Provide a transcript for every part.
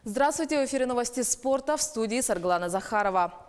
Здравствуйте, в эфире новости спорта, в студии Сарглана Захарова.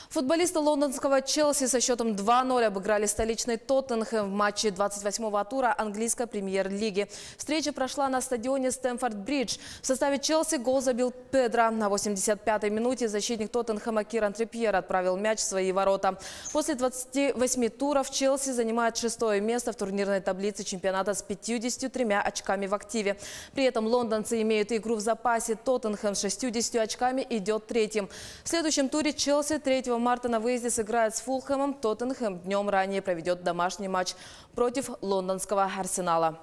Футболисты лондонского Челси со счетом 2-0 обыграли столичный Тоттенхэм в матче 28-го тура английской премьер-лиги. Встреча прошла на стадионе Стэмфорд-Бридж. В составе Челси гол забил Педро. На 85-й минуте защитник Тоттенхэма Киран Трипьер отправил мяч в свои ворота. После 28 туров Челси занимает 6-е место в турнирной таблице чемпионата с 53 очками в активе. При этом лондонцы имеют игру в запасе. Тоттенхэм с 60 очками идет третьим. В следующем туре Челси 3 марта на выезде сыграет с Фулхэмом. Тоттенхэм днем ранее проведет домашний матч против лондонского Арсенала.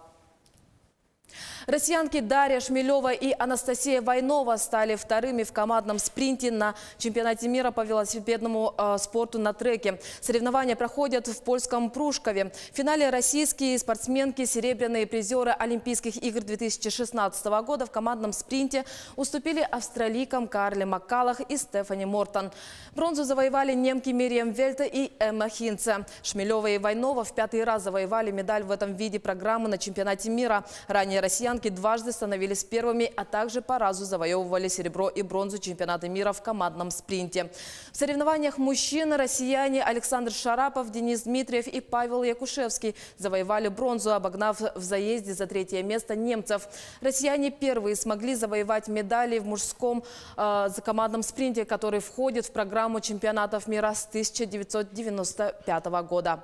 Россиянки Дарья Шмелева и Анастасия Войнова стали вторыми в командном спринте на чемпионате мира по велосипедному спорту на треке. Соревнования проходят в польском Прушкове. В финале российские спортсменки, серебряные призеры Олимпийских игр 2016 года в командном спринте уступили австралийкам Карле Маккалах и Стефани Мортон. Бронзу завоевали немки Мириам Вельте и Эмма Хинце. Шмелева и Войнова в 5-й раз завоевали медаль в этом виде программы на чемпионате мира. Ранее россиянки дважды становились первыми, а также по разу завоевывали серебро и бронзу чемпионата мира в командном спринте. В соревнованиях мужчин россияне Александр Шарапов, Денис Дмитриев и Павел Якушевский завоевали бронзу, обогнав в заезде за 3-е место немцев. Россияне первые смогли завоевать медали в мужском командном спринте, который входит в программу чемпионатов мира с 1995 года.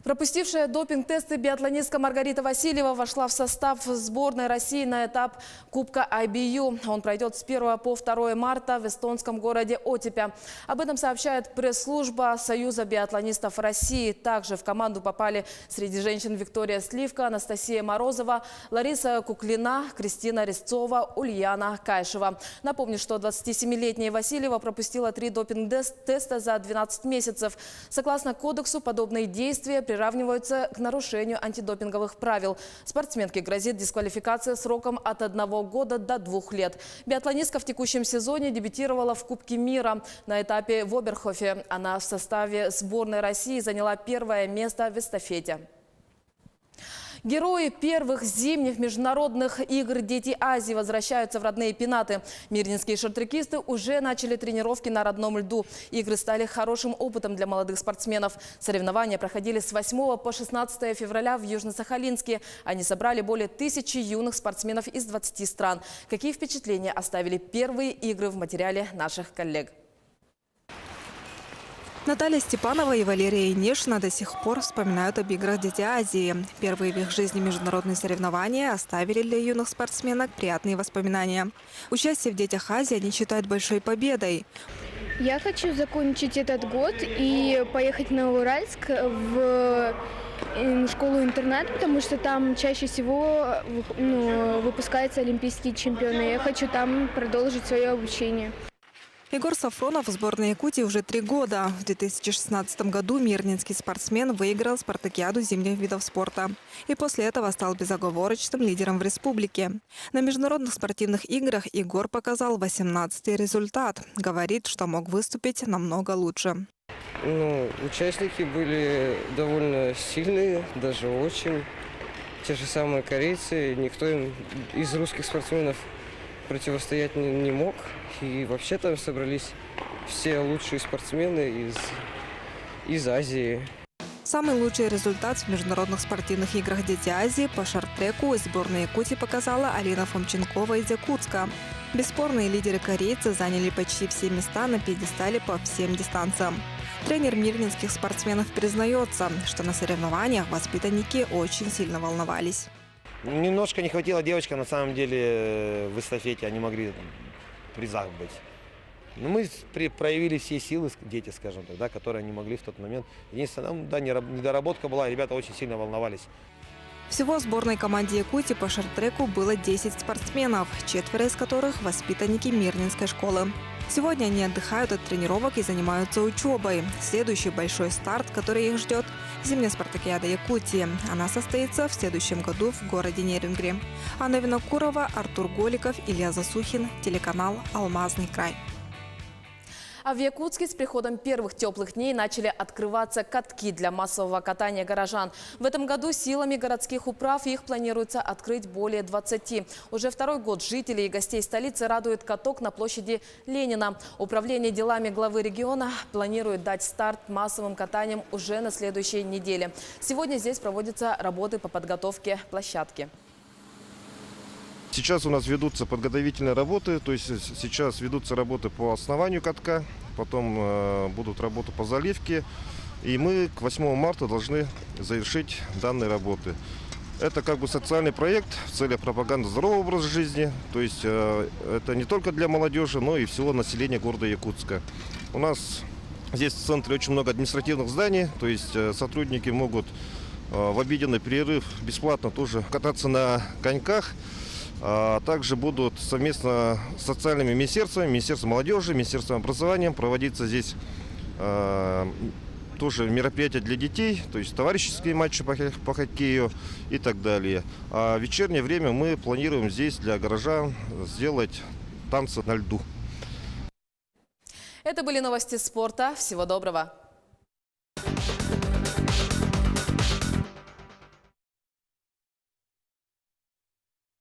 Пропустившая допинг-тесты биатлонистка Маргарита Васильева вошла в состав сборной России на этап Кубка IBU. Он пройдет с 1 по 2 марта в эстонском городе Отепе. Об этом сообщает пресс-служба Союза биатлонистов России. Также в команду попали среди женщин Виктория Сливка, Анастасия Морозова, Лариса Куклина, Кристина Резцова, Ульяна Кайшева. Напомню, что 27-летняя Васильева пропустила 3 допинг-теста за 12 месяцев. Согласно кодексу, подобные действия приравниваются к нарушению антидопинговых правил. Спортсменке грозит дисквалификация сроком от 1 года до 2 лет. Биатлонистка в текущем сезоне дебютировала в Кубке мира. На этапе в Оберхофе она в составе сборной России заняла 1-е место в эстафете. Герои первых зимних международных игр «Дети Азии» возвращаются в родные пенаты. Мирнинские шорт-трекисты уже начали тренировки на родном льду. Игры стали хорошим опытом для молодых спортсменов. Соревнования проходили с 8 по 16 февраля в Южно-Сахалинске. Они собрали более 1000 юных спортсменов из 20 стран. Какие впечатления оставили первые игры в материале наших коллег? Наталья Степанова и Валерия Инешина до сих пор вспоминают об играх «Дети Азии». Первые в их жизни международные соревнования оставили для юных спортсменок приятные воспоминания. Участие в «Детях Азии» они считают большой победой. Я хочу закончить этот год и поехать на Уральск в школу-интернат, потому что там чаще всего выпускаются олимпийские чемпионы. Я хочу там продолжить свое обучение. Егор Сафронов в сборной Якутии уже 3 года. В 2016 году мирнинский спортсмен выиграл спартакиаду зимних видов спорта. И после этого стал безоговорочным лидером в республике. На международных спортивных играх Егор показал 18-й результат. Говорит, что мог выступить намного лучше. Участники были довольно сильные, даже очень. Те же самые корейцы. Никто им из русских спортсменов противостоять не мог. И вообще там собрались все лучшие спортсмены из Азии. Самый лучший результат в международных спортивных играх «Дети Азии» по шорт-треку из сборной Якутии показала Алина Фомченкова из Якутска. Бесспорные лидеры корейцы заняли почти все места на пьедестале по всем дистанциям. Тренер мирнинских спортсменов признается, что на соревнованиях воспитанники очень сильно волновались. Немножко не хватило девочкам, на самом деле, в эстафете. Они могли в призах быть. Но мы проявили все силы, дети, скажем так, которые не могли в тот момент. Единственное, недоработка была, ребята очень сильно волновались. Всего в сборной команде Якутии по шорт-треку было 10 спортсменов, 4 из которых – воспитанники Мирнинской школы. Сегодня они отдыхают от тренировок и занимаются учебой. Следующий большой старт, который их ждет – зимняя спартакиада Якутии. Она состоится в следующем году в городе Нерюнгри. Анна Винокурова, Артур Голиков, Илья Засухин, телеканал «Алмазный край». А в Якутске с приходом первых теплых дней начали открываться катки для массового катания горожан. В этом году силами городских управ их планируется открыть более 20. Уже второй год жителей и гостей столицы радует каток на площади Ленина. Управление делами главы региона планирует дать старт массовым катаниям уже на следующей неделе. Сегодня здесь проводятся работы по подготовке площадки. Сейчас у нас ведутся подготовительные работы, то есть сейчас ведутся работы по основанию катка, потом будут работы по заливке, и мы к 8 марта должны завершить данные работы. Это как бы социальный проект в целях пропаганды здорового образа жизни, то есть это не только для молодежи, но и всего населения города Якутска. У нас здесь в центре очень много административных зданий, то есть сотрудники могут в обеденный перерыв бесплатно тоже кататься на коньках. Также будут совместно с социальными министерствами, Министерством молодежи, Министерством образования проводиться здесь тоже мероприятия для детей, то есть товарищеские матчи по хоккею и так далее. А в вечернее время мы планируем здесь для горожан сделать танцы на льду. Это были новости спорта. Всего доброго.